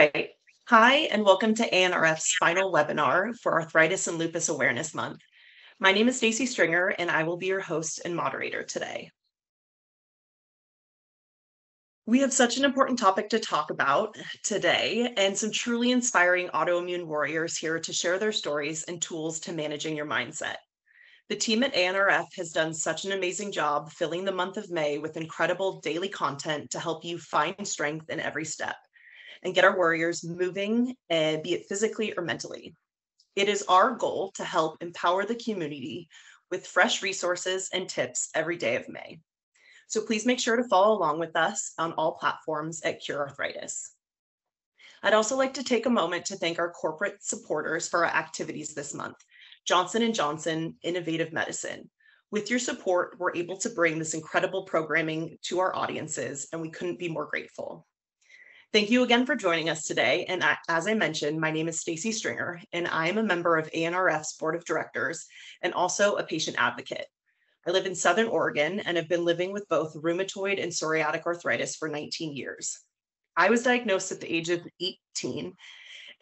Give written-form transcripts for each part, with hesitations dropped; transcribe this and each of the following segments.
right. Hi, and welcome to ANRF's final webinar for Arthritis and Lupus Awareness Month. My name is Staci Stringer, and I will be your host and moderator today. We have such an important topic to talk about today, and some truly inspiring autoimmune warriors here to share their stories and tools to managing your mindset. The team at ANRF has done such an amazing job filling the month of May with incredible daily content to help you find strength in every step and get our warriors moving, be it physically or mentally. It is our goal to help empower the community with fresh resources and tips every day of May. So please make sure to follow along with us on all platforms at Cure Arthritis. I'd also like to take a moment to thank our corporate supporters for our activities this month, Johnson & Johnson Innovative Medicine. With your support, we're able to bring this incredible programming to our audiences, and we couldn't be more grateful. Thank you again for joining us today. And as I mentioned, my name is Staci Stringer, and I am a member of ANRF's Board of Directors and also a patient advocate. I live in Southern Oregon and have been living with both rheumatoid and psoriatic arthritis for 19 years. I was diagnosed at the age of 18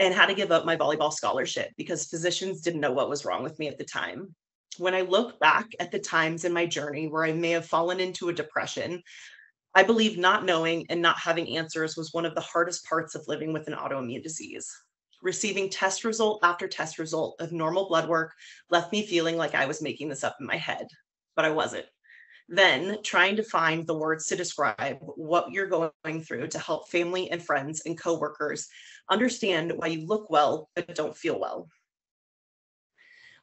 and had to give up my volleyball scholarship because physicians didn't know what was wrong with me at the time. When I look back at the times in my journey where I may have fallen into a depression, I believe not knowing and not having answers was one of the hardest parts of living with an autoimmune disease. Receiving test result after test result of normal blood work left me feeling like I was making this up in my head, but I wasn't. Then trying to find the words to describe what you're going through to help family and friends and coworkers understand why you look well but don't feel well.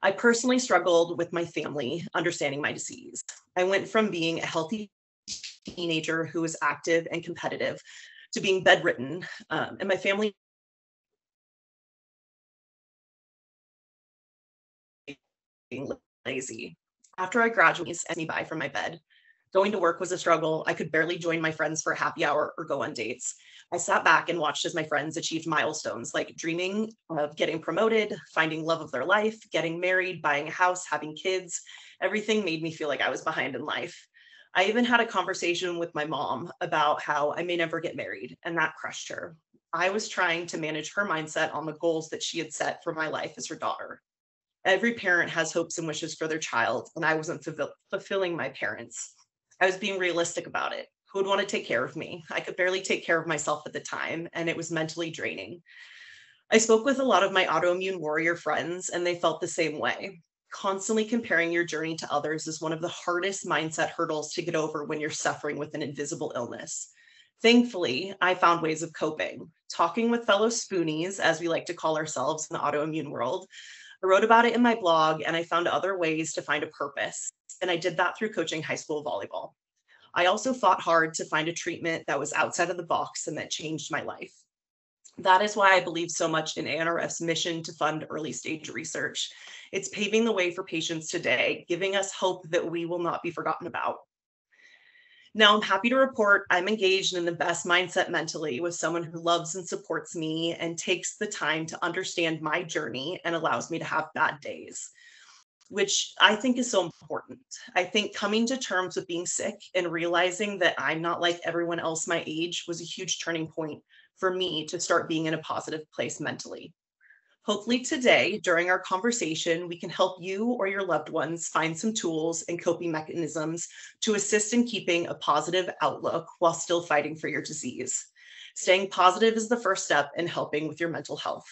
I personally struggled with my family understanding my disease. I went from being a healthy teenager who was active and competitive to being bedridden, and my family being lazy. After I graduated, sent me by from my bed. Going to work was a struggle. I could barely join my friends for a happy hour or go on dates. I sat back and watched as my friends achieved milestones like dreaming of getting promoted, finding love of their life, getting married, buying a house, having kids. Everything made me feel like I was behind in life. I even had a conversation with my mom about how I may never get married, and that crushed her. I was trying to manage her mindset on the goals that she had set for my life as her daughter. Every parent has hopes and wishes for their child, and I wasn't fulfilling my parents. I was being realistic about it. Who would want to take care of me? I could barely take care of myself at the time, and it was mentally draining. I spoke with a lot of my autoimmune warrior friends, and they felt the same way. Constantly comparing your journey to others is one of the hardest mindset hurdles to get over when you're suffering with an invisible illness. Thankfully, I found ways of coping. Talking with fellow spoonies, as we like to call ourselves in the autoimmune world, I wrote about it in my blog, and I found other ways to find a purpose. And I did that through coaching high school volleyball. I also fought hard to find a treatment that was outside of the box and that changed my life. That is why I believe so much in ANRF's mission to fund early stage research. It's paving the way for patients today, giving us hope that we will not be forgotten about. Now, I'm happy to report I'm engaged in the best mindset mentally with someone who loves and supports me and takes the time to understand my journey and allows me to have bad days, which I think is so important. I think coming to terms with being sick and realizing that I'm not like everyone else my age was a huge turning point for me to start being in a positive place mentally. Hopefully today, during our conversation, we can help you or your loved ones find some tools and coping mechanisms to assist in keeping a positive outlook while still fighting for your disease. Staying positive is the first step in helping with your mental health.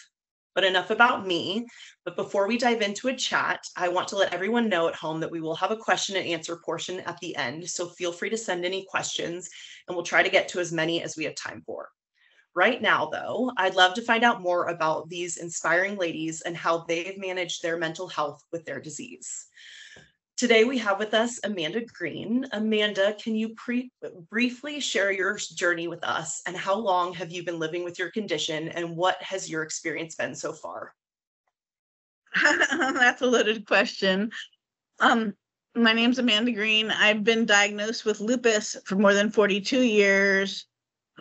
But enough about me. But before we dive into a chat, I want to let everyone know at home that we will have a question and answer portion at the end. So feel free to send any questions and we'll try to get to as many as we have time for. Right now, though, I'd love to find out more about these inspiring ladies and how they've managed their mental health with their disease. Today, we have with us Amanda Greene. Amanda, can you briefly share your journey with us and how long have you been living with your condition and what has your experience been so far? That's a loaded question. My name's Amanda Greene. I've been diagnosed with lupus for more than 42 years.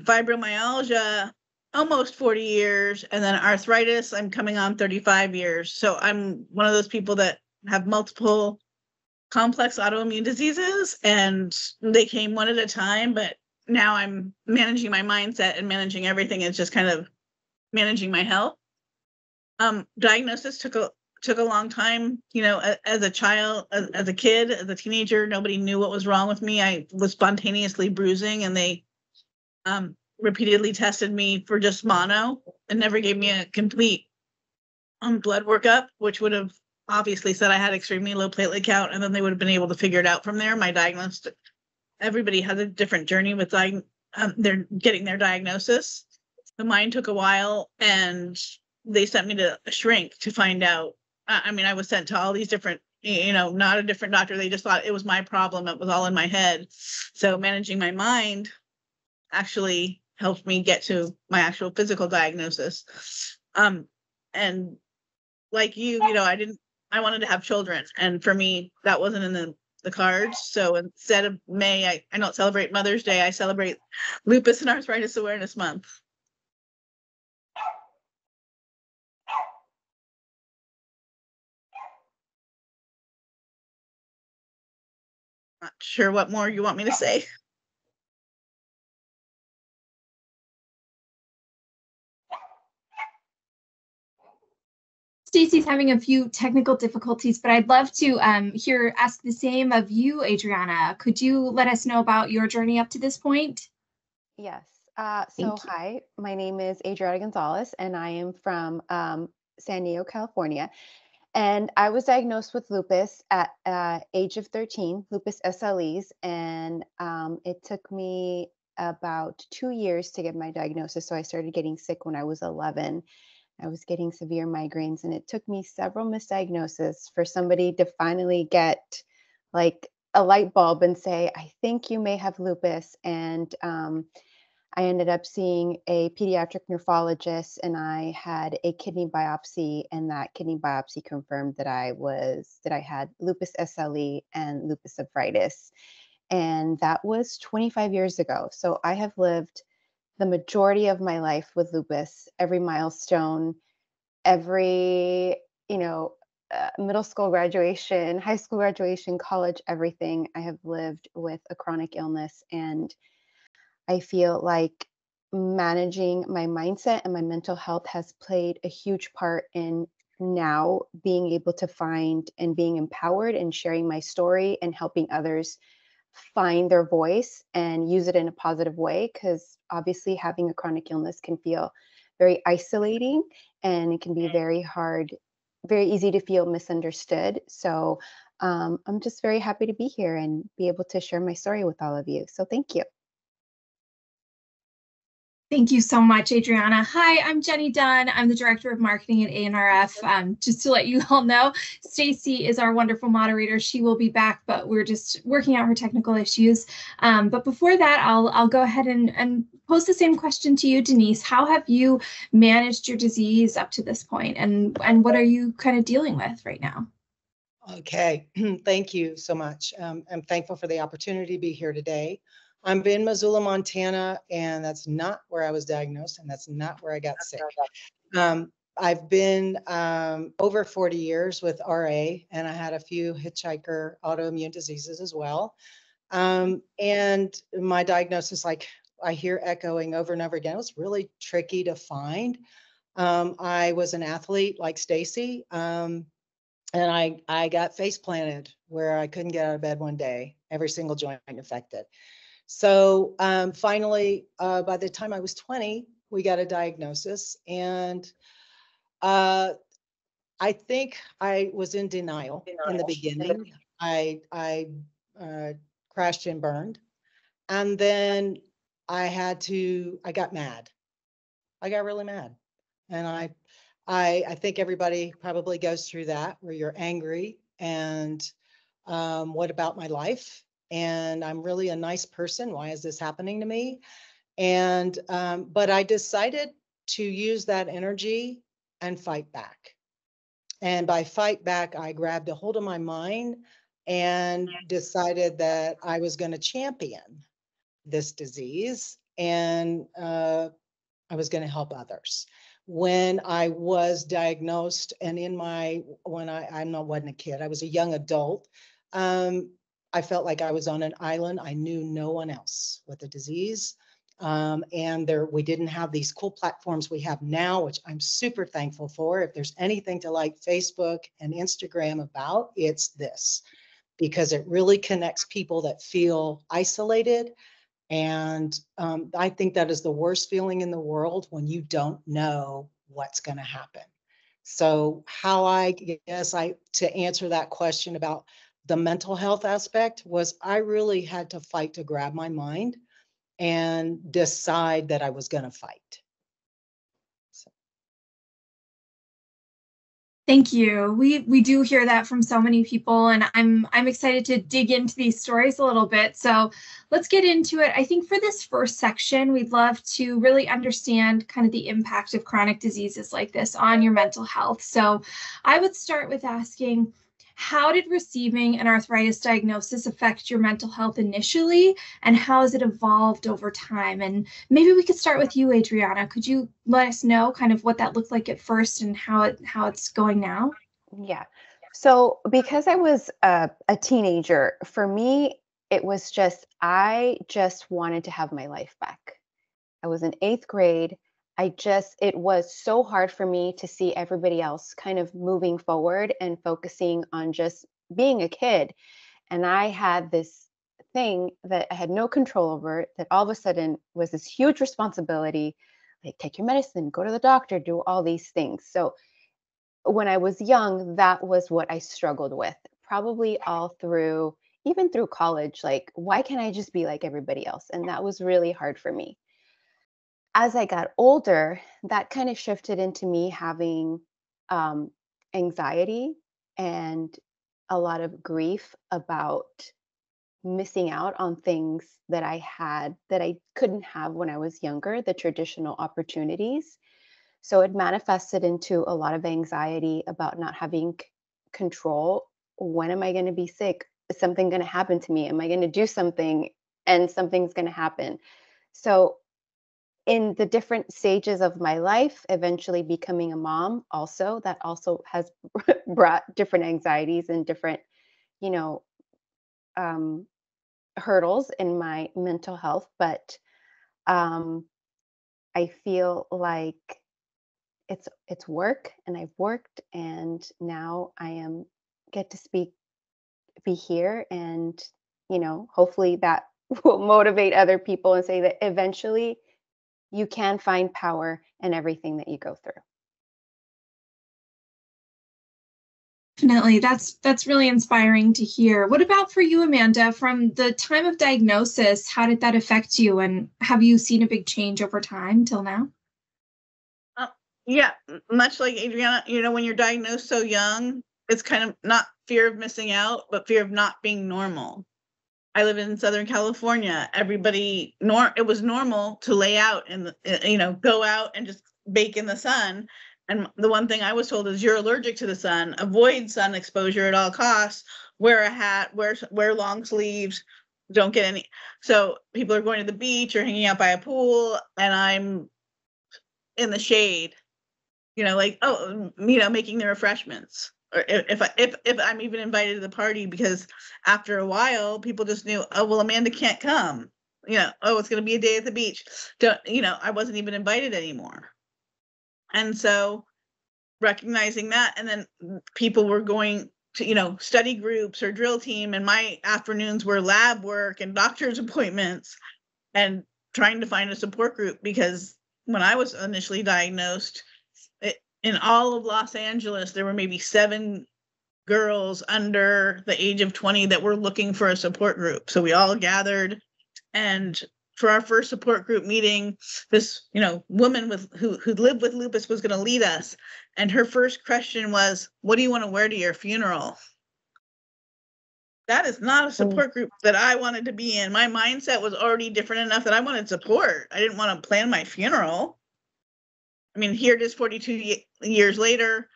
Fibromyalgia, almost 40 years, and then arthritis, I'm coming on 35 years. So I'm one of those people that have multiple complex autoimmune diseases, and they came one at a time, but now I'm managing my mindset and managing everything. It's just kind of managing my health. Diagnosis took a long time. You know, as a child, as a kid, as a teenager, nobody knew what was wrong with me. I was spontaneously bruising, and they repeatedly tested me for just mono and never gave me a complete blood workup, which would have obviously said I had extremely low platelet count, and then they would have been able to figure it out from there. My diagnostic, everybody has a different journey with they're getting their diagnosis. But mine took a while, and they sent me to a shrink to find out. I mean, I was sent to all these different, you know, not a different doctor. They just thought it was my problem. It was all in my head. So managing my mind actually helped me get to my actual physical diagnosis. And like you know, I wanted to have children. And for me, that wasn't in the cards. So instead of May, I don't celebrate Mother's Day. I celebrate Lupus and Arthritis Awareness Month. Not sure what more you want me to say. Staci's having a few technical difficulties, but I'd love to ask the same of you, Adriana. Could you let us know about your journey up to this point? Yes. Hi, my name is Adriana Gonzalez, and I am from San Diego, California. And I was diagnosed with lupus at age of 13, lupus SLEs, and it took me about 2 years to get my diagnosis. So I started getting sick when I was 11. I was getting severe migraines, and it took me several misdiagnoses for somebody to finally get like a light bulb and say, I think you may have lupus. And I ended up seeing a pediatric nephrologist, and I had a kidney biopsy, and that kidney biopsy confirmed that I had lupus SLE and lupus nephritis. And that was 25 years ago. So I have lived the majority of my life with lupus, every milestone, every, middle school graduation, high school graduation, college, everything. I have lived with a chronic illness, and I feel like managing my mindset and my mental health has played a huge part in now being able to find and being empowered and sharing my story and helping others find their voice and use it in a positive way. Because obviously having a chronic illness can feel very isolating, and it can be very hard, very easy to feel misunderstood. So I'm just very happy to be here and be able to share my story with all of you. So thank you. Thank you so much, Adriana. Hi, I'm Jenny Dunn. I'm the Director of Marketing at ANRF. Just to let you all know, Staci is our wonderful moderator. She will be back, but we're just working out her technical issues. But before that, I'll go ahead and pose the same question to you, Denise. How have you managed your disease up to this point, and what are you kind of dealing with right now? Okay, thank you so much. I'm thankful for the opportunity to be here today. I'm in Missoula, Montana, and that's not where I was diagnosed, and that's not where I got sick. I've been over 40 years with RA, and I had a few hitchhiker autoimmune diseases as well. And my diagnosis, like I hear echoing over and over again, it was really tricky to find. I was an athlete like Staci, and I got face planted where I couldn't get out of bed one day, every single joint affected. So finally, by the time I was 20, we got a diagnosis, and I think I was in denial in the beginning. I crashed and burned, and then I got mad. I got really mad, and I think everybody probably goes through that, where you're angry and what about my life? And I'm really a nice person. Why is this happening to me? And but I decided to use that energy and fight back. And by fight back, I grabbed a hold of my mind and decided that I was going to champion this disease, and I was going to help others. When I was diagnosed, and wasn't a kid, I was a young adult. I felt like I was on an island. I knew no one else with the disease. And we didn't have these cool platforms we have now, which I'm super thankful for. If there's anything to like Facebook and Instagram about, it's this, because it really connects people that feel isolated. And I think that is the worst feeling in the world, when you don't know what's going to happen. So to answer that question about the mental health aspect, was I really had to fight to grab my mind and decide that I was going to fight. So. Thank you. We do hear that from so many people, and I'm excited to dig into these stories a little bit. So let's get into it. I think for this first section, we'd love to really understand kind of the impact of chronic diseases like this on your mental health. So I would start with asking, how did receiving an arthritis diagnosis affect your mental health initially, and how has it evolved over time? And maybe we could start with you, Adriana. Could you let us know kind of what that looked like at first and how it's going now? Yeah. So because I was a teenager, for me, it was I just wanted to have my life back. I was in 8th grade. It was so hard for me to see everybody else kind of moving forward and focusing on just being a kid. And I had this thing that I had no control over, that all of a sudden was this huge responsibility, like take your medicine, go to the doctor, do all these things. So when I was young, that was what I struggled with, probably even through college. Like, why can't I just be like everybody else? And that was really hard for me. As I got older, that kind of shifted into me having anxiety and a lot of grief about missing out on things that I had that I couldn't have when I was younger, the traditional opportunities. So it manifested into a lot of anxiety about not having control. When am I going to be sick? Is something going to happen to me? Am I going to do something and something's going to happen? So in the different stages of my life, eventually becoming a mom that also has brought different anxieties and different, hurdles in my mental health. But I feel like it's work, and I've worked, and now get to be here, and hopefully that will motivate other people and say that eventually you can find power in everything that you go through. Definitely. That's really inspiring to hear. What about for you, Amanda? From the time of diagnosis, how did that affect you? And have you seen a big change over time till now? Yeah, much like Adriana, when you're diagnosed so young, it's kind of not fear of missing out, but fear of not being normal. I live in Southern California. It was normal to lay out and, go out and just bake in the sun. And the one thing I was told is, you're allergic to the sun, avoid sun exposure at all costs, wear a hat, wear long sleeves, don't get any. So people are going to the beach or hanging out by a pool, and I'm in the shade, making the refreshments. Or if I'm even invited to the party, because after a while, people just knew, oh, well, Amanda can't come. It's going to be a day at the beach. I wasn't even invited anymore. And so recognizing that, and then people were going to, study groups or drill team, and my afternoons were lab work and doctor's appointments, and trying to find a support group, because when I was initially diagnosed, in all of Los Angeles, there were maybe 7 girls under the age of 20 that were looking for a support group. So we all gathered, and for our first support group meeting, this, woman who lived with lupus was going to lead us. And her first question was, what do you want to wear to your funeral? That is not a support group that I wanted to be in. My mindset was already different enough that I wanted support. I didn't want to plan my funeral. I mean, here it is 42 years later,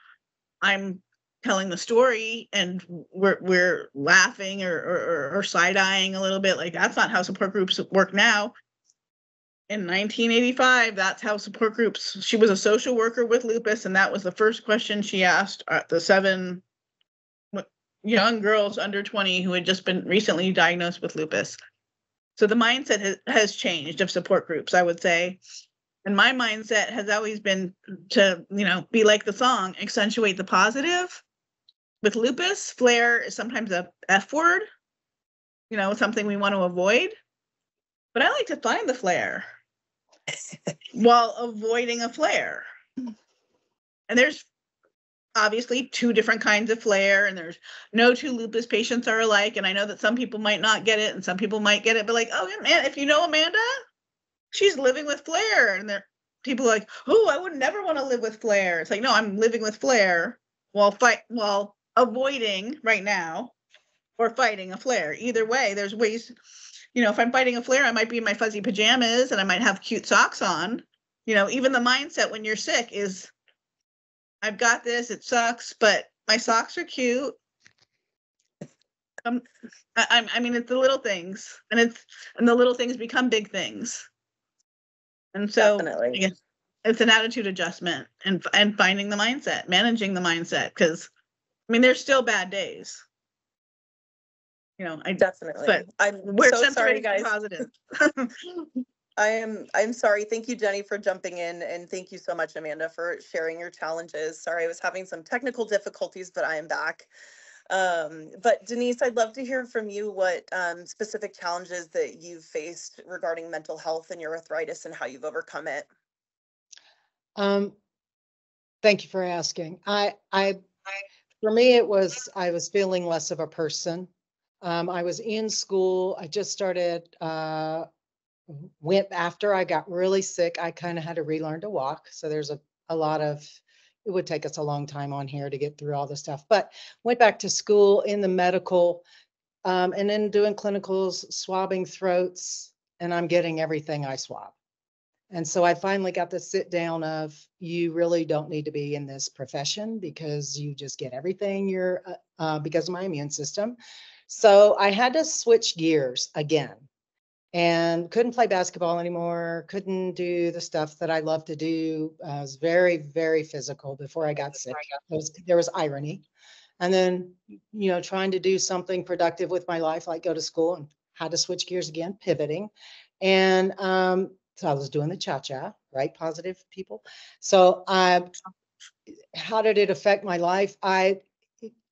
I'm telling the story, and we're laughing or side-eyeing a little bit, like, that's not how support groups work now. In 1985, that's how support groups, she was a social worker with lupus, and that was the first question she asked the 7 young girls under 20 who had just been recently diagnosed with lupus. So the mindset has changed of support groups, I would say. And my mindset has always been to, be like the song, accentuate the positive. With lupus, flare is sometimes a F word, something we want to avoid. But I like to find the flare while avoiding a flare. And there's obviously 2 different kinds of flare, and there's no 2 lupus patients are alike. And I know that some people might not get it and some people might get it, but like, oh man, if you know Amanda, she's living with flare. And there people are like, oh, I would never want to live with flare. It's like, no, I'm living with flare while avoiding right now or fighting a flare. Either way, there's ways, if I'm fighting a flare, I might be in my fuzzy pajamas and I might have cute socks on. Even the mindset when you're sick is, I've got this, it sucks, but my socks are cute. I mean, it's the little things, and the little things become big things. And so Definitely. It's an attitude adjustment and finding the mindset, managing the mindset, because there's still bad days. Definitely. But we're so sorry, guys. Positive. I'm sorry. Thank you, Jenny, for jumping in, and thank you so much, Amanda, for sharing your challenges. Sorry, I was having some technical difficulties, but I am back. But Denise, I'd love to hear from you what specific challenges that you've faced regarding mental health and your arthritis and how you've overcome it. Thank you for asking. For me, I was feeling less of a person. I was in school. I just started, went after I got really sick. I kind of had to relearn to walk. So there's a lot of, it would take us a long time on here to get through all the stuff, but went back to school in the medical, and then doing clinicals, swabbing throats, and I'm getting everything I swab. And so I finally got the sit down of, you really don't need to be in this profession because you just get everything because of my immune system. So I had to switch gears again and couldn't play basketball anymore. Couldn't do the stuff that I love to do. I was very, very physical before I got sick. There was irony. And then, trying to do something productive with my life, like go to school, and had to switch gears again, pivoting. And, so I was doing the cha-cha, right? Positive people. So how did it affect my life?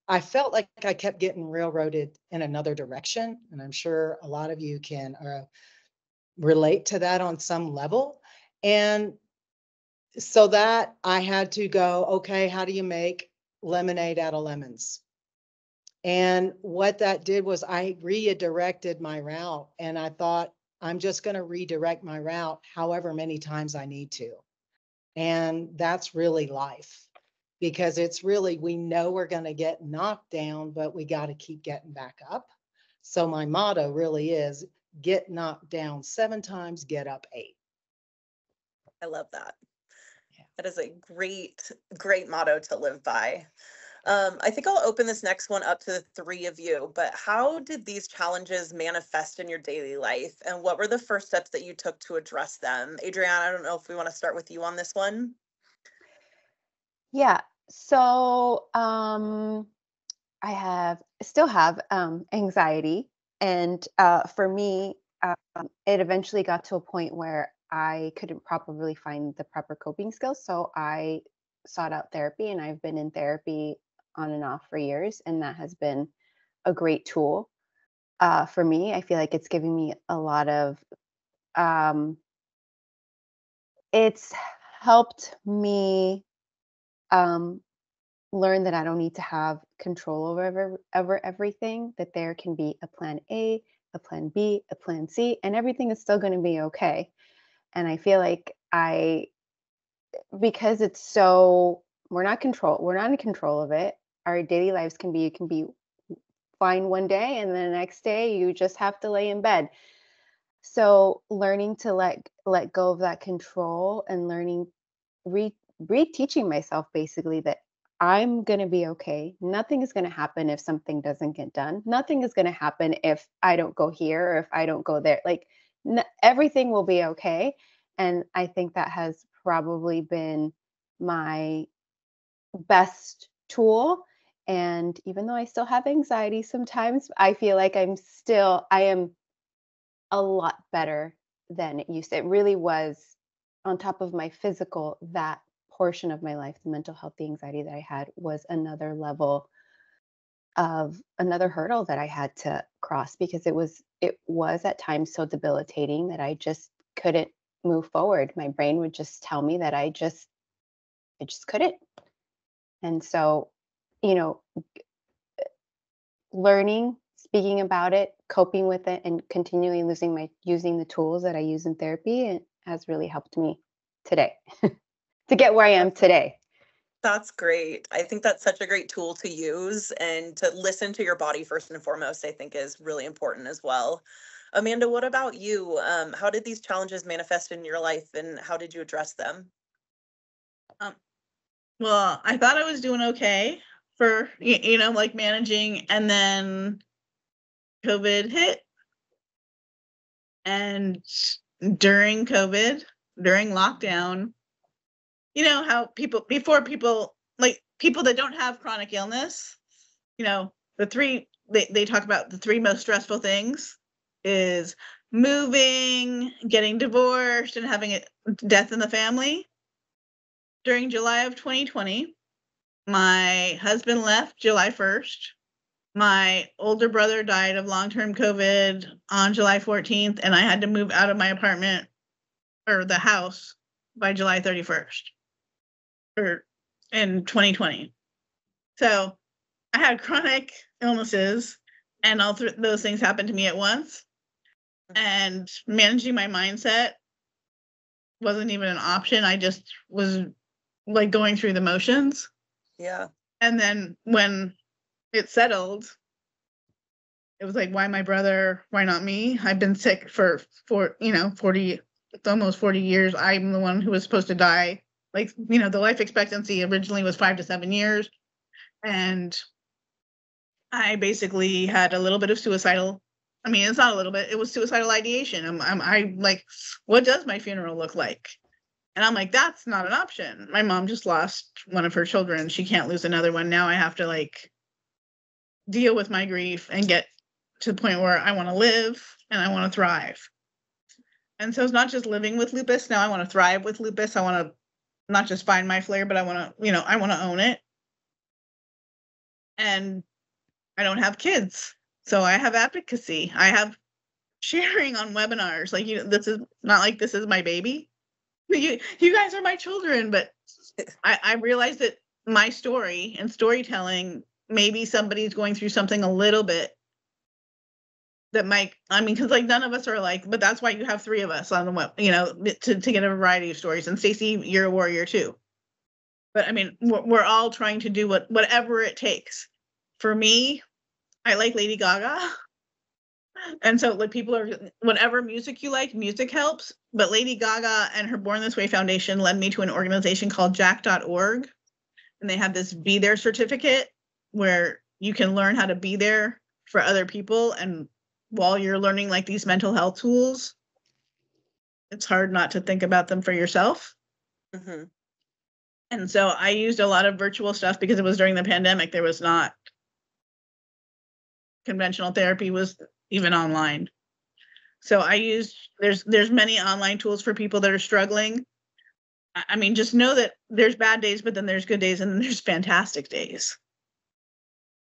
I felt like I kept getting railroaded in another direction. And I'm sure a lot of you can relate to that on some level. And so that I had to go, okay, how do you make lemonade out of lemons? And what that did was I redirected my route, and I thought, I'm just going to redirect my route however many times I need to. And that's really life, because it's really, we know we're going to get knocked down, but we got to keep getting back up. So my motto really is, get knocked down 7 times, get up 8. I love that. Yeah. That is a great, great motto to live by. I think I'll open this next one up to the 3 of you, but how did these challenges manifest in your daily life? And what were the first steps that you took to address them? Adriana, I don't know if we want to start with you on this one. Yeah. So I still have anxiety. And for me, it eventually got to a point where I couldn't properly find the proper coping skills. So I sought out therapy, and I've been in therapy on and off for years. And that has been a great tool for me. I feel like it's giving me a lot of, it's helped me learn that I don't need to have control over everything, that there can be a plan A, a plan B, a plan C, and everything is still going to be okay. And I feel like because it's so, we're not in control of it. Our daily lives can be fine one day, and the next day you just have to lay in bed. So learning to let go of that control, and learning, reteaching myself basically that I'm going to be okay. Nothing is going to happen if something doesn't get done. Nothing is going to happen if I don't go here or if I don't go there. Like everything will be okay. And I think that has probably been my best tool. And even though I still have anxiety sometimes, I feel like I am a lot better than it used to. It really was, on top of my physical, that portion of my life, the mental health, the anxiety that I had, was another level of another hurdle that I had to cross, because it was at times so debilitating that I just couldn't move forward. My brain would just tell me that I just couldn't. And so, you know, learning, speaking about it, coping with it, and continually using the tools that I use in therapy, it has really helped me today to get where I am today. That's great. I think that's such a great tool to use, and to listen to your body first and foremost, I think is really important as well. Amanda, what about you? How did these challenges manifest in your life, and how did you address them? Well, I thought I was doing okay for, like managing, and then COVID hit. And during COVID, during lockdown, you know how people that don't have chronic illness, they talk about the three most stressful things is moving, getting divorced, and having a death in the family. During July of 2020, my husband left July 1st. My older brother died of long-term COVID on July 14th, and I had to move out of my apartment or the house by July 31st or in 2020. So I had chronic illnesses, and all those things happened to me at once. And managing my mindset wasn't even an option. I just was like going through the motions. Yeah. And then when it settled, it was like, why my brother? Why not me? I've been sick for 40, almost 40 years. I'm the one who was supposed to die. Like, the life expectancy originally was 5 to 7 years. And I basically had a little bit of suicidal. I mean, it's not a little bit, it was suicidal ideation. I like, what does my funeral look like? And I'm like, that's not an option. My mom just lost one of her children. She can't lose another one. Now I have to like deal with my grief and get to the point where I want to live and I want to thrive. And so it's not just living with lupus. Now I want to thrive with lupus. I want to not just find my flair, but I want to, I want to own it. And I don't have kids. So I have advocacy. I have sharing on webinars. Like, this is not like this is my baby. You guys are my children, but I realized that my story and storytelling, maybe somebody's going through something a little bit that might, because like none of us are like, but that's why you have three of us on the web, to get a variety of stories. And Staci, you're a warrior too. But I mean, we're all trying to do whatever it takes. For me, I like Lady Gaga. And so like people are, whatever music you like, music helps. But Lady Gaga and her Born This Way Foundation led me to an organization called jack.org. And they have this Be There certificate where you can learn how to be there for other people. And while you're learning like these mental health tools, it's hard not to think about them for yourself. Mm-hmm. And so I used a lot of virtual stuff because it was during the pandemic. There was not conventional therapy was even online. So I used, there's many online tools for people that are struggling. I mean, just know that there's bad days, but then there's good days, and then there's fantastic days.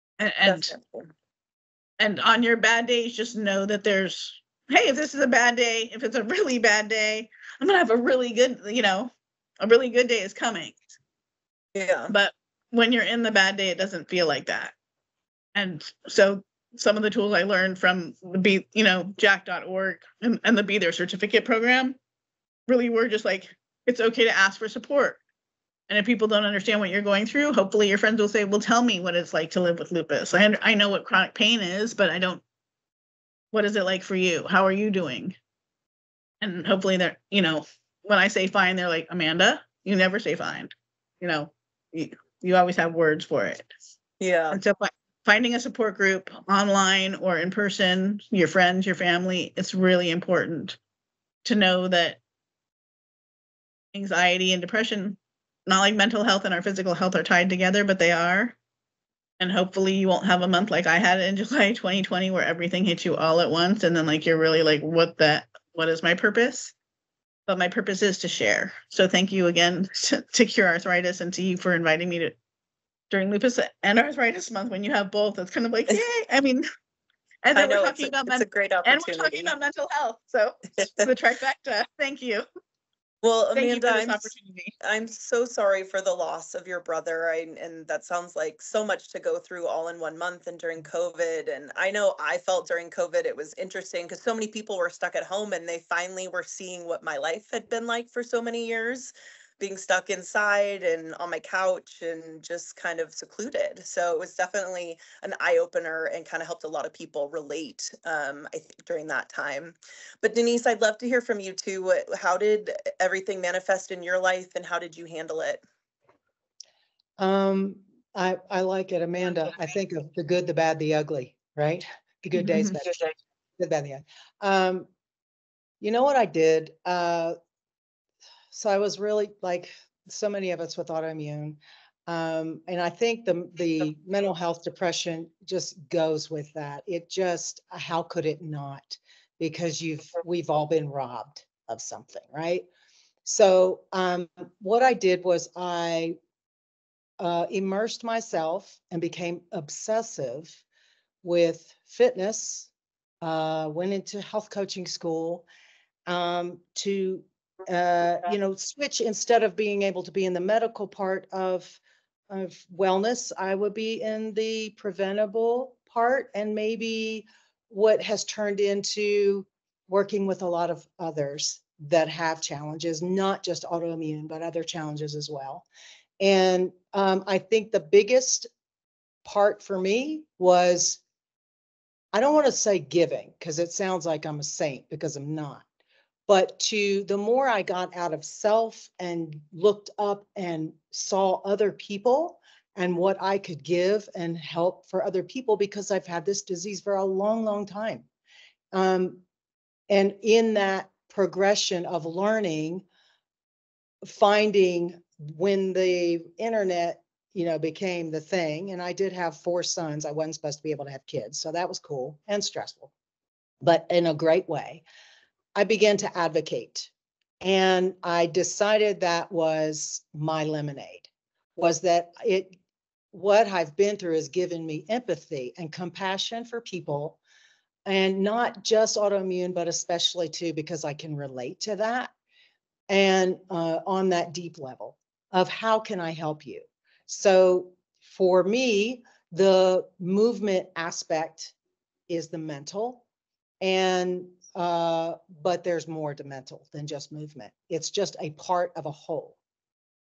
And on your bad days, just know that there's, hey, if this is a bad day, if it's a really bad day, I'm gonna have a really good, a really good day is coming. Yeah. But when you're in the bad day, it doesn't feel like that. And so some of the tools I learned from the jack.org and the Be There certificate program really were just like, it's okay to ask for support. And if people don't understand what you're going through, hopefully your friends will say, well, tell me what it's like to live with lupus. I know what chronic pain is, but what is it like for you? How are you doing? And hopefully they're, when I say fine, they're like, Amanda, you never say fine. You always have words for it. Yeah. And so finding a support group online or in person, your friends, your family, it's really important to know that anxiety and depression, not like mental health and our physical health are tied together, but they are. And hopefully you won't have a month like I had in July 2020 where everything hits you all at once. And then like, you're really like, what is my purpose? But my purpose is to share. So thank you again to Cure Arthritis and to you for inviting me to during Lupus and Arthritis Month when you have both. It's kind of like, yay. I mean, and then I know we're talking about it's a great and we're opportunity. talking about mental health. So the trifecta. Thank you. Well, Thank you Amanda, for this opportunity. I'm so sorry for the loss of your brother. And that sounds like so much to go through all in 1 month and during COVID. And I know I felt during COVID, it was interesting because so many people were stuck at home and they finally were seeing what my life had been like for so many years, being stuck inside and on my couch and just kind of secluded. So it was definitely an eye opener and kind of helped a lot of people relate, I think, during that time. But Denise, I'd love to hear from you too. How did everything manifest in your life and how did you handle it? I like it, Amanda. I think of the good, the bad, the ugly, right? The good days, bad days, good, bad, the ugly. You know what I did? So I was really like so many of us with autoimmune. And I think the mental health depression just goes with that. It just, how could it not? Because we've all been robbed of something, right? So what I did was I immersed myself and became obsessive with fitness, went into health coaching school to switch. Instead of being able to be in the medical part of wellness, I would be in the preventable part, and maybe what has turned into working with a lot of others that have challenges, not just autoimmune, but other challenges as well. And I think the biggest part for me was, I don't want to say giving, because it sounds like I'm a saint, because I'm not. But the more I got out of self and looked up and saw other people and what I could give and help for other people, because I've had this disease for a long, long time. And in that progression of learning, finding when the internet, became the thing, and I did have 4 sons. I wasn't supposed to be able to have kids. So that was cool and stressful, but in a great way. I began to advocate, and I decided that was my lemonade, was that what I've been through has given me empathy and compassion for people, and not just autoimmune, but especially too, because I can relate to that. And on that deep level of how can I help you? So for me, the movement aspect is the mental, and but there's more to mental than just movement. It's just a part of a whole.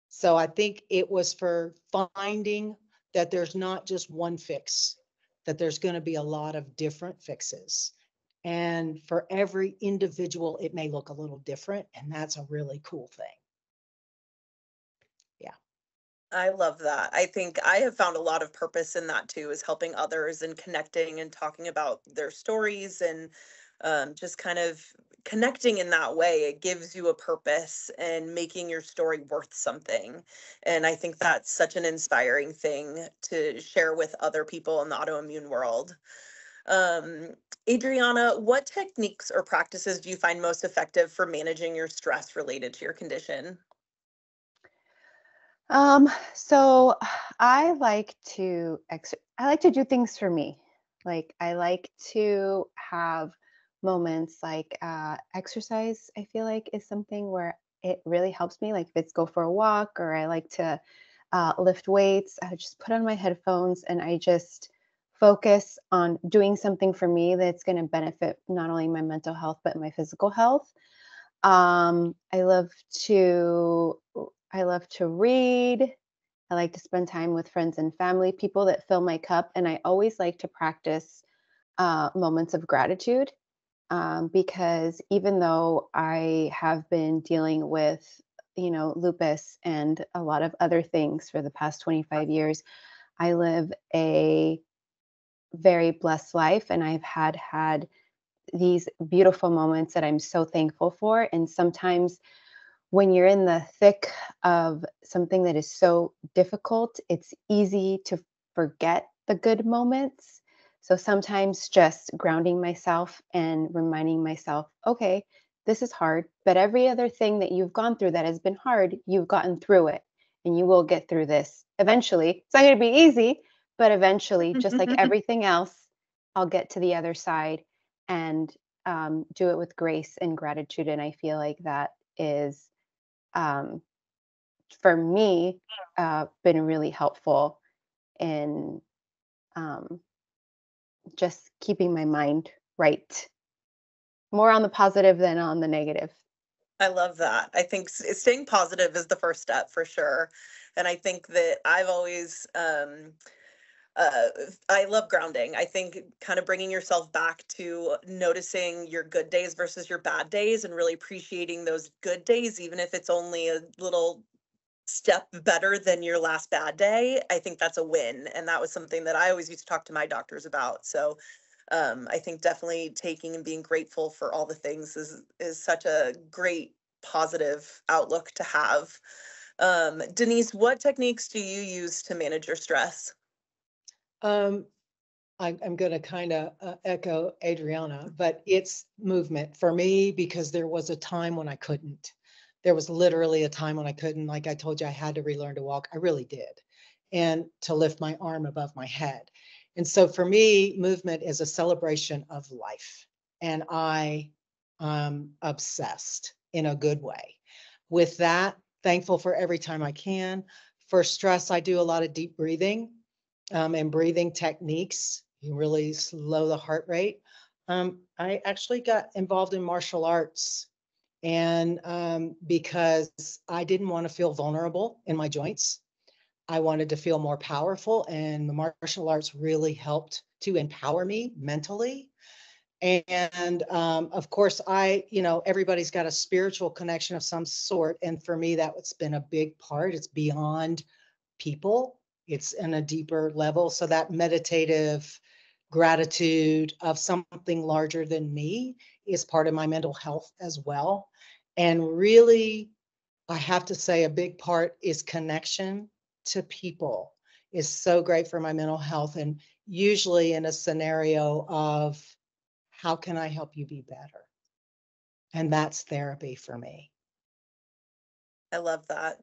So I think it was for finding that there's not just one fix, that there's going to be a lot of different fixes. And for every individual, it may look a little different. And that's a really cool thing. Yeah. I love that. I think I have found a lot of purpose in that too, is helping others and connecting and talking about their stories and just kind of connecting in that way. It gives you a purpose and making your story worth something. And I think that's such an inspiring thing to share with other people in the autoimmune world. Adriana, what techniques or practices do you find most effective for managing your stress related to your condition? So I like to do things for me. Like I like to have moments like exercise. I feel like is something where it really helps me. Like if it's go for a walk, or I like to lift weights. I just put on my headphones and I just focus on doing something for me that's going to benefit not only my mental health but my physical health. I love to read. I like to spend time with friends and family, people that fill my cup, and I always like to practice moments of gratitude, because even though I have been dealing with, lupus and a lot of other things for the past 25 years, I live a very blessed life, and I've had these beautiful moments that I'm so thankful for. And sometimes when you're in the thick of something that is so difficult, it's easy to forget the good moments. So sometimes just grounding myself and reminding myself, okay, this is hard, but every other thing that you've gone through that has been hard, you've gotten through it and you will get through this eventually. It's not going to be easy, but eventually, just like everything else, I'll get to the other side and do it with grace and gratitude. And I feel like that is, um, for me, been really helpful in um, just keeping my mind right, more on the positive than on the negative. I love that. I think staying positive is the first step for sure. And I think that I've always, I love grounding. I think kind of bringing yourself back to noticing your good days versus your bad days and really appreciating those good days, even if it's only a little step better than your last bad day. I think that's a win. And that was something that I always used to talk to my doctors about. So I think definitely taking and being grateful for all the things is such a great positive outlook to have. Denise, what techniques do you use to manage your stress? I'm going to kind of echo Adriana, but it's movement for me because there was a time when I couldn't. There was literally a time when I couldn't. Like I told you, I had to relearn to walk. I really did. And to lift my arm above my head. And so for me, movement is a celebration of life. And I am obsessed in a good way with that. Thankful for every time I can. For stress, I do a lot of deep breathing and breathing techniques. You really slow the heart rate. I actually got involved in martial arts and because I didn't want to feel vulnerable in my joints. I wanted to feel more powerful, and the martial arts really helped to empower me mentally. And of course, everybody's got a spiritual connection of some sort. And for me, that's been a big part. It's beyond people, it's in a deeper level. So that meditative gratitude of something larger than me is part of my mental health as well. And really, I have to say a big part is connection to people is so great for my mental health. And usually in a scenario of how can I help you be better? And that's therapy for me. I love that.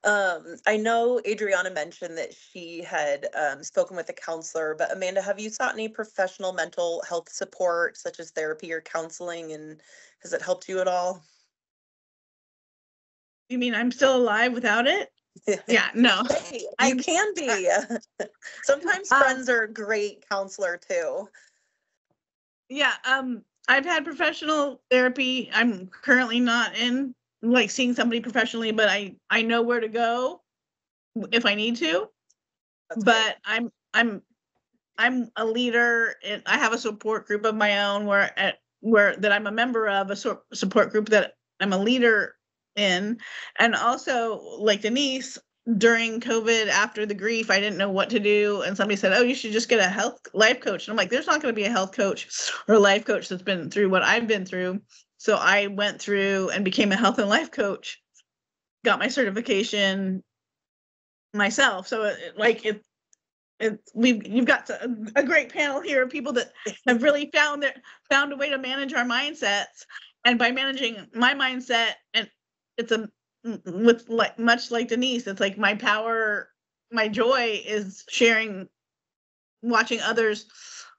I know Adriana mentioned that she had spoken with a counselor, but Amanda, have you sought any professional mental health support, such as therapy or counseling, and has it helped you at all? You mean I'm still alive without it? Yeah, no. Hey, you can be. Sometimes friends are a great counselor too. Yeah, I've had professional therapy. I'm currently not in like seeing somebody professionally, but I know where to go if I need to. That's But great. I'm a leader, and I have a support group of my own where that I'm a member of, a support group that I'm a leader in. And also, like Denise, during COVID, after the grief, I didn't know what to do. And somebody said, oh, you should just get a life coach. And I'm like, there's not going to be a health coach or a life coach that's been through what I've been through. So I went through and became a health and life coach, got my certification myself. So you've got a great panel here of people that have really found a way to manage our mindsets. And by managing my mindset, and it's much like Denise, it's like my power, my joy is sharing, watching others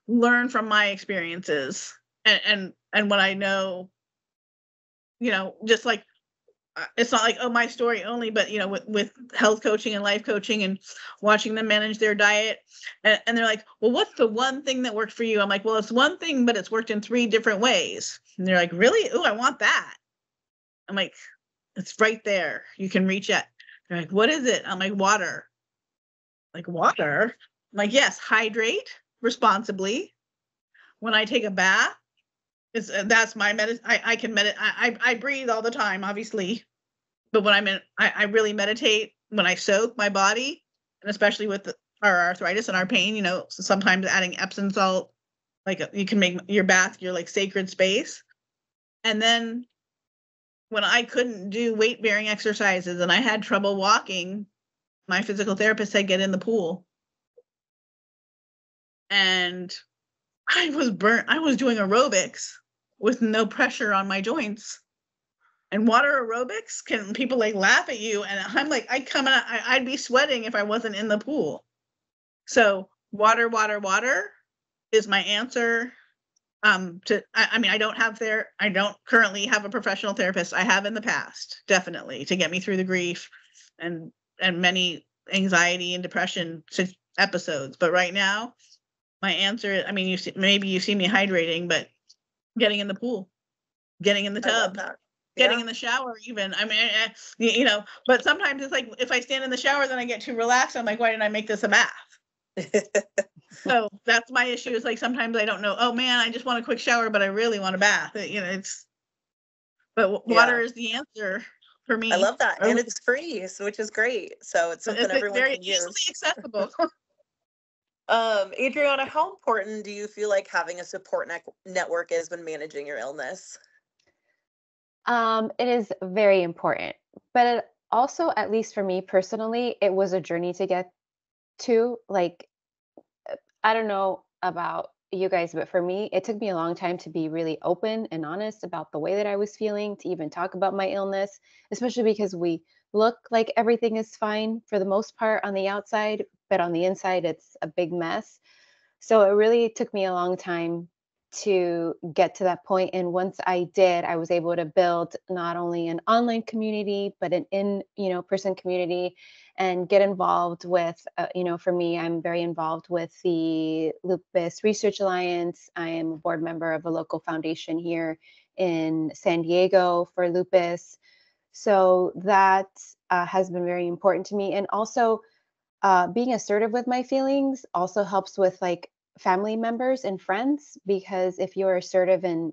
learn from my experiences and what I know, just like it's not like, oh, my story only, but with health coaching and life coaching and watching them manage their diet, and they're like, well, what's the one thing that worked for you? I'm like, well, it's one thing, but it's worked in 3 different ways. And they're like, really? Oh, I want that. I'm like, it's right there, you can reach it. They're like, what is it? I'm like, water. Like, water? I'm like, yes, hydrate responsibly. When I take a bath, that's my medicine. I can meditate. I breathe all the time, obviously. But when I really meditate when I soak my body, and especially with our arthritis and our pain, so sometimes adding Epsom salt, like you can make your bath your like sacred space. And then when I couldn't do weight bearing exercises and I had trouble walking, my physical therapist said, get in the pool. and I was burnt. I was doing aerobics with no pressure on my joints. And water aerobics, can people like laugh at you? And I'm like, I'd be sweating if I wasn't in the pool. So water is my answer. I mean, I don't currently have a professional therapist. I have in the past, definitely, to get me through the grief and many anxiety and depression episodes. But right now, my answer, I mean, maybe you see me hydrating, but getting in the pool, getting in the tub, getting in the shower even. I mean, but sometimes it's like, if I stand in the shower, then I get too relaxed. I'm like, why didn't I make this a bath? So that's my issue. Is like, sometimes I don't know, oh man, I just want a quick shower, but I really want a bath. But water is the answer for me. I love that. And it's free, which is great. So it's something everyone can use. Easily accessible. Adriana, how important do you feel like having a support network is when managing your illness? It is very important, but it also, at least for me personally, it was a journey to get to. Like, I don't know about you guys, but for me, it took me a long time to be really open and honest about the way that I was feeling, to even talk about my illness, especially because we look like everything is fine for the most part on the outside, but on the inside, it's a big mess. So it really took me a long time to get to that point. And once I did, I was able to build not only an online community, but an person community, and get involved with, for me, I'm very involved with the Lupus Research Alliance. I am a board member of a local foundation here in San Diego for lupus. So that has been very important to me. And also being assertive with my feelings also helps with like family members and friends, because if you're assertive in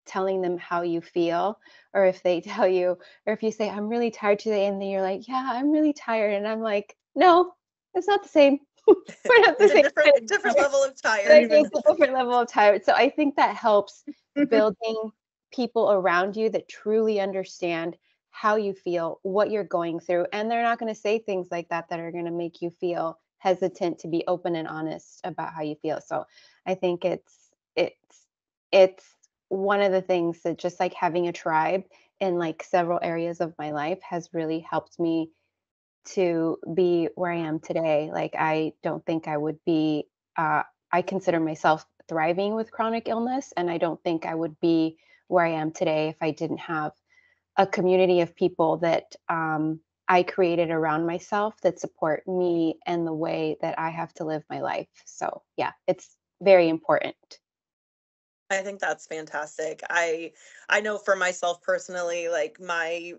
telling them how you feel, or if they tell you, or if you say, I'm really tired today, and then you're like, yeah, I'm really tired. And I'm like, no, it's not the same. We're not the same. Different level of tired. It's a different level of tired. So I think that helps building people around you that truly understand how you feel, what you're going through. And they're not going to say things like that are going to make you feel hesitant to be open and honest about how you feel. So I think it's one of the things that, just like having a tribe in like several areas of my life, has really helped me to be where I am today. Like, I don't think I would be, I consider myself thriving with chronic illness, and I don't think I would be where I am today if I didn't have a community of people that I created around myself that support me and the way that I have to live my life. So yeah, it's very important. I think that's fantastic. I know for myself personally, like my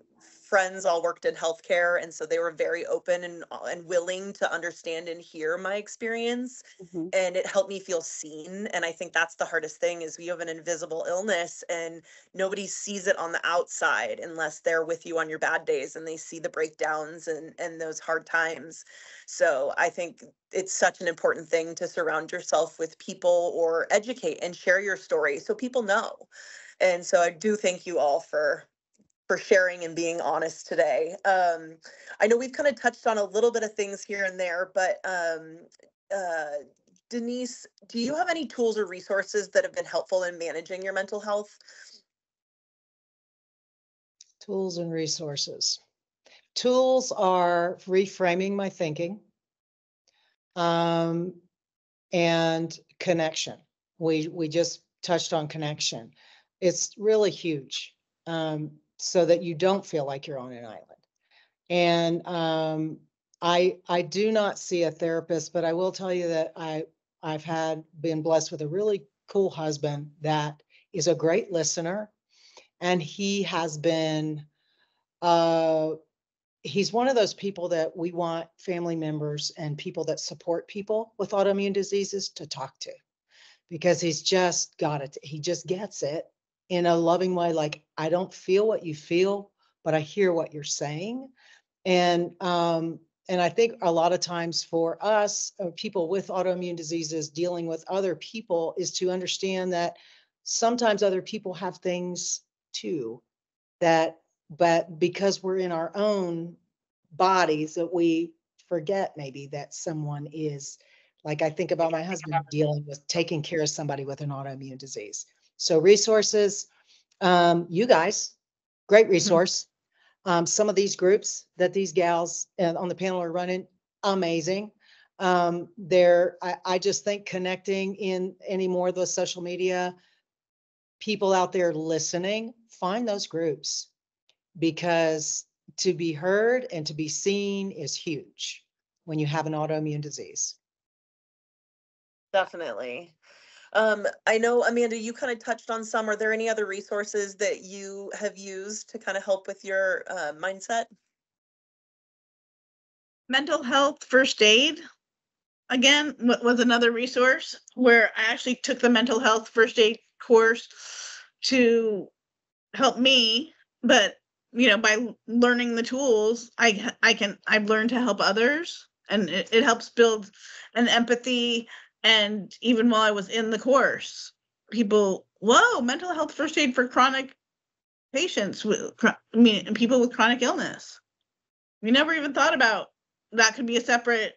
friends all worked in healthcare, and so they were very open and willing to understand and hear my experience. Mm-hmm. And it helped me feel seen. And I think that's the hardest thing, is we have an invisible illness and nobody sees it on the outside unless they're with you on your bad days and they see the breakdowns and those hard times. So I think it's such an important thing to surround yourself with people, or educate and share your story so people know. And so I do thank you all for sharing and being honest today. I know we've kind of touched on a little bit of things here and there, but Denise, do you have any tools or resources that have been helpful in managing your mental health? Tools and resources. Tools are reframing my thinking, and connection. We just touched on connection. It's really huge, so that you don't feel like you're on an island. And I do not see a therapist, but I will tell you that I've been blessed with a really cool husband that is a great listener, and he has been he's one of those people that we want family members and people that support people with autoimmune diseases to talk to, because he's just got it. He just gets it in a loving way. Like, I don't feel what you feel, but I hear what you're saying. And I think a lot of times for us, people with autoimmune diseases dealing with other people, is to understand that sometimes other people have things too, but because we're in our own bodies, that we forget maybe that someone is Like I think about my husband dealing with taking care of somebody with an autoimmune disease. So resources, you guys, great resource. Some of these groups that these gals on the panel are running, amazing. I just think connecting in any more of those social media, people out there listening, find those groups, because to be heard and to be seen is huge when you have an autoimmune disease. Definitely. I know, Amanda, you kind of touched on some. Are there any other resources that you have used to kind of help with your mindset? Mental health first aid, again, was another resource where I actually took the mental health first aid course to help me, but by learning the tools, I've learned to help others, and it helps build an empathy. And even while I was in the course, people, whoa, mental health first aid for chronic patients and people with chronic illness. We never even thought about that could be a separate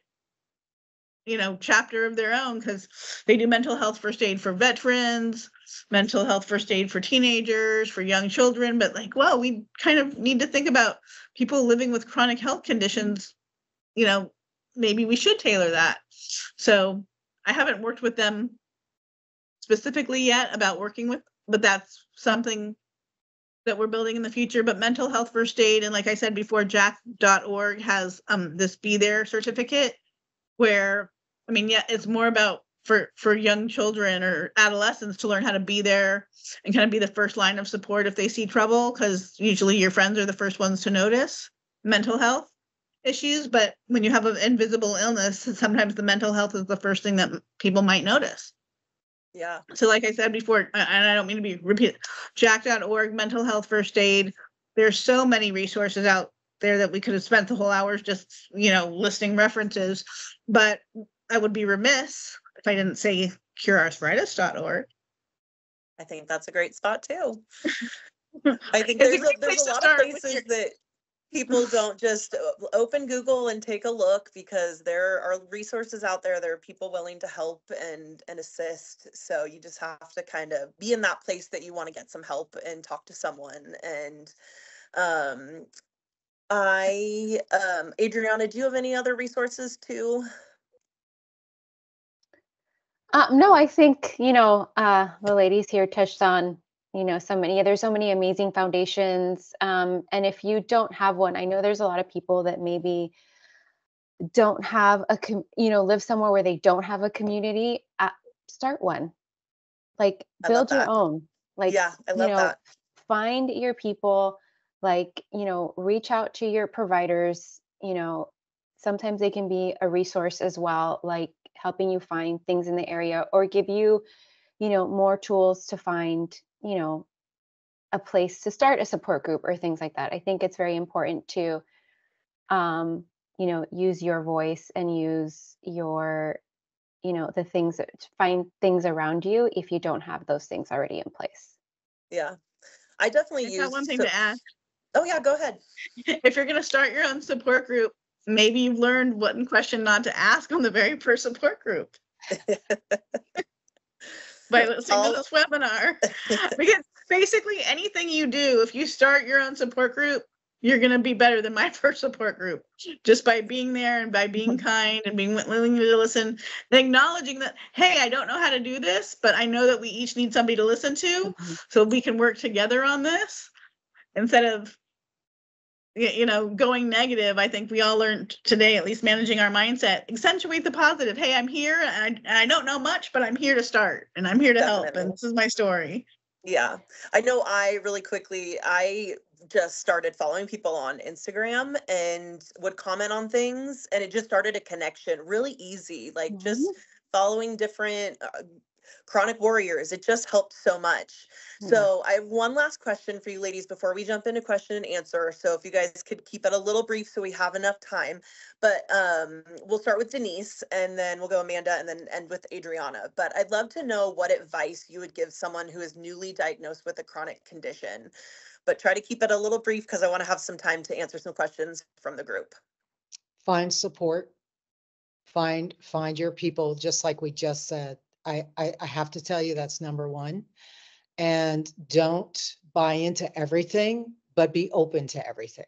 chapter of their own, because they do mental health first aid for veterans, mental health first aid for teenagers, for young children. But well, we kind of need to think about people living with chronic health conditions. Maybe we should tailor that. So I haven't worked with them specifically yet about working with, but that's something that we're building in the future. But mental health first aid, and like I said before, jack.org has this Be There certificate, where it's more about for young children or adolescents to learn how to be there and kind of be the first line of support if they see trouble, because usually your friends are the first ones to notice mental health issues. But when you have an invisible illness, sometimes the mental health is the first thing that people might notice. Yeah. So like I said before, and I don't mean to be repeated, jack.org, mental health first aid. There's so many resources out there that we could have spent the whole hours just, listing references. But I would be remiss if I didn't say curearthritis.org. I think that's a great spot too. I think there's a lot of places that people don't just open Google and take a look, because there are resources out there. There are people willing to help and assist. So you just have to kind of be in that place that you want to get some help and talk to someone. And Adriana, do you have any other resources too? No, I think, the ladies here touched on, there's so many amazing foundations. And if you don't have one, I know there's a lot of people that maybe don't have live somewhere where they don't have a community. Start one, build your own, yeah, I love that. Find your people, reach out to your providers. Sometimes they can be a resource as well, helping you find things in the area, or give you, more tools to find, a place to start a support group or things like that. I think it's very important to, use your voice and use your, the things to find things around you if you don't have those things already in place. Yeah, I definitely use one thing to add. Oh yeah, go ahead. If you're going to start your own support group, maybe you've learned what question not to ask on the very first support group by listening to this webinar. Because basically anything you do, if you start your own support group, you're going to be better than my first support group, just by being there and by being kind and being willing to listen and acknowledging that, hey, I don't know how to do this, but I know that we each need somebody to listen to, so we can work together on this instead of going negative. I think we all learned today, at least managing our mindset, accentuate the positive. Hey, I'm here and I don't know much, but I'm here to start and I'm here to help. And this is my story. Yeah, I know. I just started following people on Instagram and would comment on things, and it just started a connection really easy, just following different chronic warriors. It just helped so much. So I have one last question for you ladies before we jump into question and answer. So if you guys could keep it a little brief so we have enough time, but we'll start with Denise and then we'll go Amanda and then end with Adriana. But I'd love to know what advice you would give someone who is newly diagnosed with a chronic condition, but try to keep it a little brief because I want to have some time to answer some questions from the group. Find support. Find your people, just like we just said. I have to tell you, that's number one. And don't buy into everything, but be open to everything.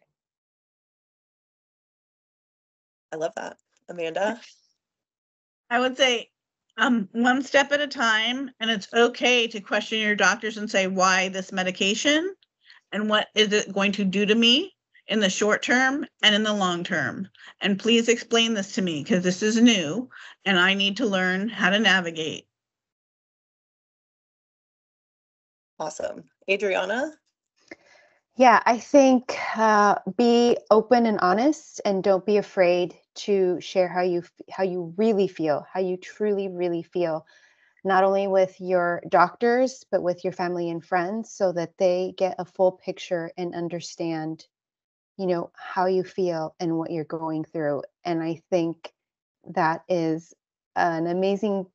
I love that. Amanda? I would say one step at a time, and it's okay to question your doctors and say, why this medication and what is it going to do to me in the short term and in the long term? And please explain this to me because this is new and I need to learn how to navigate. Awesome. Adriana? Yeah, I think be open and honest, and don't be afraid to share how you really feel, how you truly, really feel, not only with your doctors, but with your family and friends, so that they get a full picture and understand, how you feel and what you're going through. And I think that is an amazing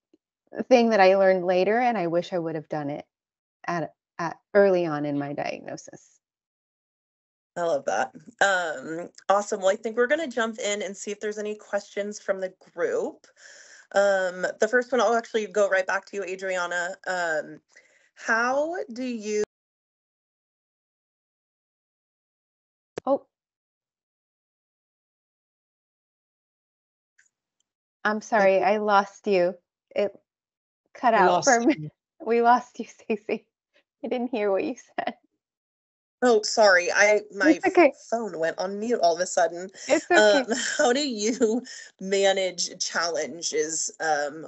thing that I learned later, and I wish I would have done it at early on in my diagnosis. I love that. Awesome. Well, I think we're going to jump in and see if there's any questions from the group. The first one, I'll actually go right back to you, Adriana. How do you... Oh, I'm sorry, I lost you. It cut out for me. We lost you, Staci. I didn't hear what you said. Oh, sorry. My okay. phone went on mute all of a sudden. It's okay. How do you manage challenges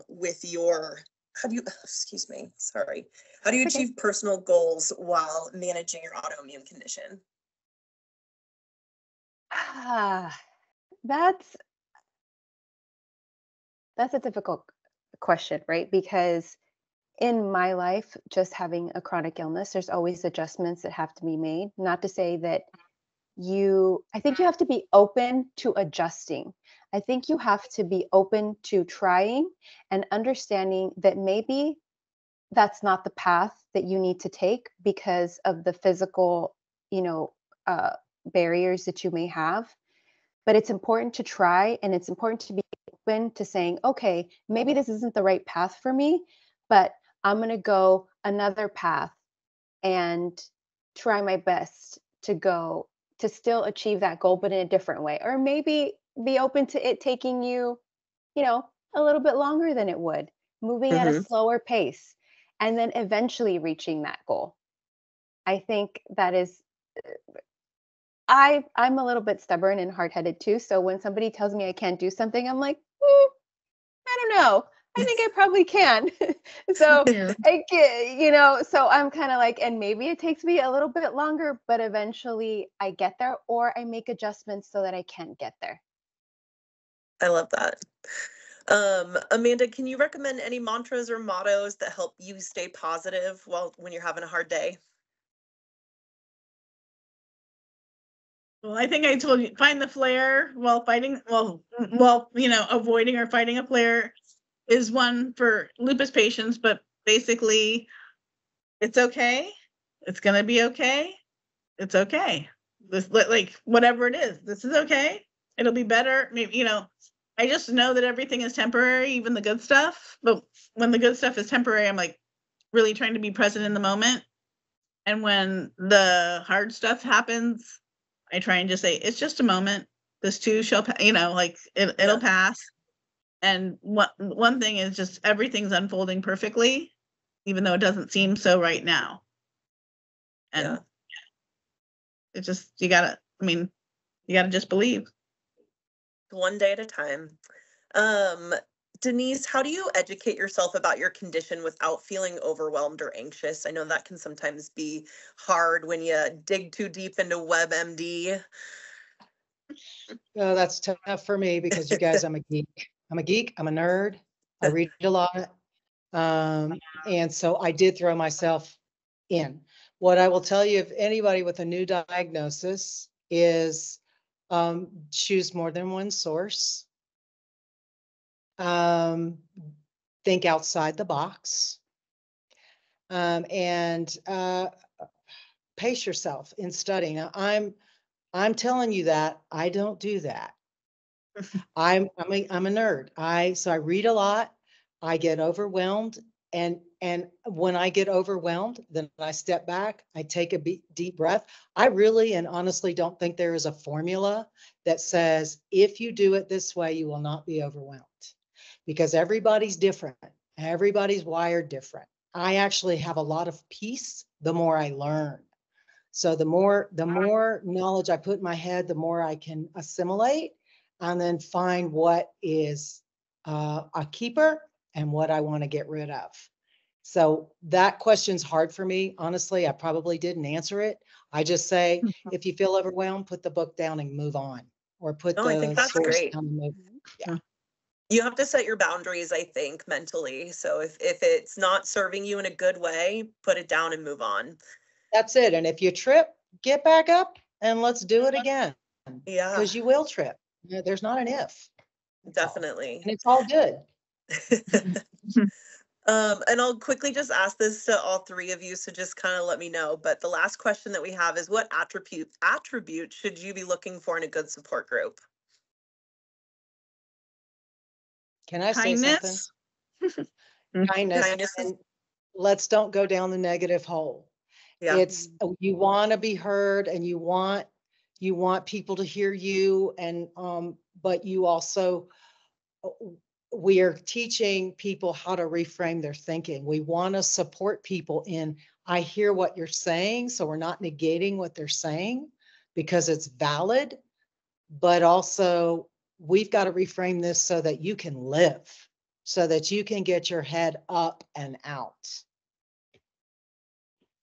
with your, excuse me, sorry. How do you achieve personal goals while managing your autoimmune condition? That's a difficult question, right? Because in my life, just having a chronic illness, there's always adjustments that have to be made. Not to say that I think you have to be open to adjusting. I think you have to be open to trying and understanding that maybe that's not the path that you need to take because of the physical, barriers that you may have. But it's important to try, and it's important to be open to saying, okay, maybe this isn't the right path for me, but I'm going to go another path and try my best to still achieve that goal, but in a different way. Or maybe be open to it taking you, a little bit longer than it would, moving at a slower pace, and then eventually reaching that goal. I think that is, I'm a little bit stubborn and hard-headed too. So when somebody tells me I can't do something, I'm like, I don't know. I think I probably can. So so I'm kind of like, and maybe it takes me a little bit longer, but eventually I get there, or I make adjustments so that I can get there. I love that. Amanda, can you recommend any mantras or mottos that help you stay positive when you're having a hard day? Well, I think I told you, find the flare while fighting, avoiding or fighting a flare is one for lupus patients, but basically it's okay. It's going to be okay. It's okay. This, like, whatever it is, this is okay. It'll be better. Maybe, I just know that everything is temporary, even the good stuff. But when the good stuff is temporary, I'm like really trying to be present in the moment. And when the hard stuff happens, I try and just say, it's just a moment. This too shall pass, it'll pass. And one thing is just everything's unfolding perfectly, even though it doesn't seem so right now. And it's just, you gotta just believe. One day at a time. Denise, how do you educate yourself about your condition without feeling overwhelmed or anxious? I know that can sometimes be hard when you dig too deep into WebMD. No, that's tough for me because you guys, I'm a geek. I'm a nerd. I read a lot. And so I did throw myself in. What I will tell you, if anybody with a new diagnosis, is choose more than one source. Think outside the box. And pace yourself in studying. Now, I'm telling you that I don't do that. I'm a nerd. So I read a lot. I get overwhelmed, and when I get overwhelmed, then I step back. I take a deep breath. I really and honestly don't think there is a formula that says if you do it this way, you will not be overwhelmed, because everybody's different. Everybody's wired different. I actually have a lot of peace the more I learn. So the more knowledge I put in my head, the more I can assimilate and then find what is a keeper and what I want to get rid of. So that question's hard for me. Honestly, I probably didn't answer it. I just say, if you feel overwhelmed, put the book down and move on, or put No, I think the that's source great. down and move. Yeah. You have to set your boundaries, I think, mentally. So if it's not serving you in a good way, put it down and move on. That's it. And if you trip, get back up and let's do it again. Yeah, Because you will trip. There's not an if. definitely. And it's all good. And I'll quickly just ask this to all three of you, so just kind of let me know. But the last question that we have is, what attribute should you be looking for in a good support group? Can I say something? Kindness. Kindness is- And let's don't go down the negative hole. Yeah. It's you want to be heard, and you want people to hear you, and but you also, we are teaching people how to reframe their thinking. We want to support people in, I hear what you're saying, so we're not negating what they're saying because it's valid, but also we've got to reframe this so that you can live, so that you can get your head up and out.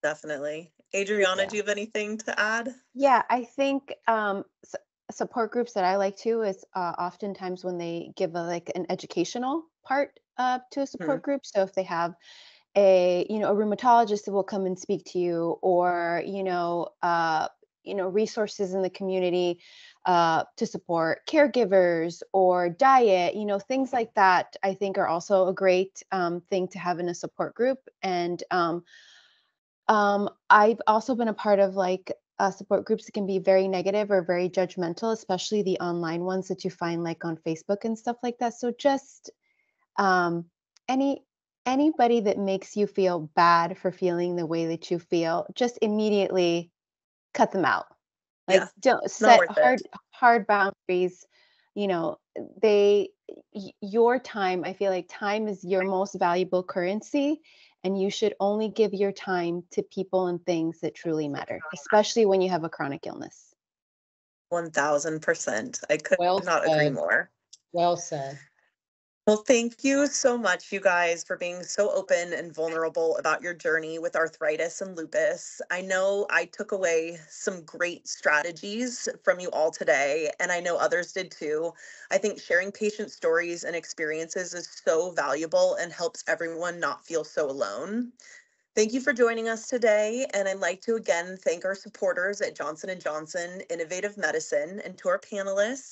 Definitely. Adriana, Yeah. do you have anything to add? Yeah, I think support groups that I like too is oftentimes when they give like an educational part to a support group. So if they have a rheumatologist that will come and speak to you, or resources in the community to support caregivers or diet, things like that, I think are also a great thing to have in a support group. And I've also been a part of like support groups that can be very negative or very judgmental, especially the online ones that you find like on Facebook and stuff like that. So just um, anybody that makes you feel bad for feeling the way that you feel, just immediately cut them out. Like, Yeah, don't not set worth it. hard boundaries. Your time, I feel like time is your most valuable currency, and you should only give your time to people and things that truly matter, especially when you have a chronic illness. 1000%. I could Well not agree said. more. Well said. Well, thank you so much, you guys, for being so open and vulnerable about your journey with arthritis and lupus. I know I took away some great strategies from you all today, and I know others did too. I think sharing patient stories and experiences is so valuable and helps everyone not feel so alone. Thank you for joining us today, and I'd like to again thank our supporters at Johnson & Johnson Innovative Medicine, and to our panelists.